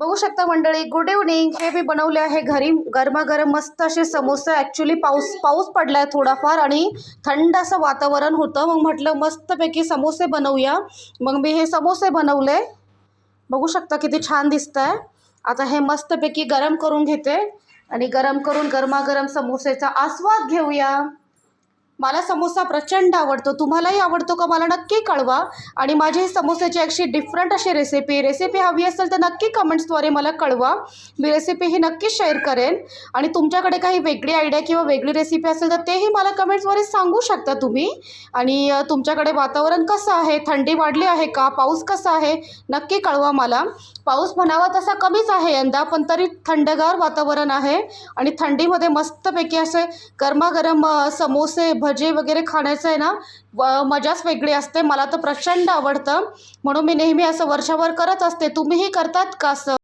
बघू शकता मंडळी, गुड इव्हनिंग. हे मी बनवले आहे घरी गरमागरम मस्त असे समोसे. ॲक्च्युली पाऊस पाऊस पडला आहे थोडाफार आणि थंड असं वातावरण होतं. मग म्हटलं मस्तपैकी समोसे बनवूया. मग मी हे समोसे बनवले. बघू शकता किती छान दिसत आहे. आता हे मस्तपैकी गरम करून घेते आणि गरम करून गरमागरम समोसेचा आस्वाद घेऊया. मला समोसा प्रचंड आवडतो. तुम्हालाही आवडतो का मला नक्की कळवा. आणि माझी समोस्याची अशी डिफरंट अशी रेसिपी हवी असेल तर नक्की कमेंट्सद्वारे मला कळवा. मी रेसिपी ही नक्की शेअर करेन. आणि तुमच्याकडे काही वेगळी आयडिया किंवा वेगळी रेसिपी असेल तर तेही मला कमेंट्सद्वारे सांगू शकता तुम्ही. आणि तुमच्याकडे वातावरण कसं आहे, थंडी वाढली आहे का, पाऊस कसा आहे नक्की कळवा मला. पाऊस म्हणावा तसा कमीच आहे यंदा, पण तरी थंडगार वातावरण आहे. आणि थंडीमध्ये मस्तपैकी असे गरमागरम समोसे भजे वगैरे खाण्याचं आहे ना, मजाच वेगळी असते. मला तर प्रचंड आवडतं, म्हणून मी नेहमी असं वर्षभर करत असते. तुम्हीही करतात का असं?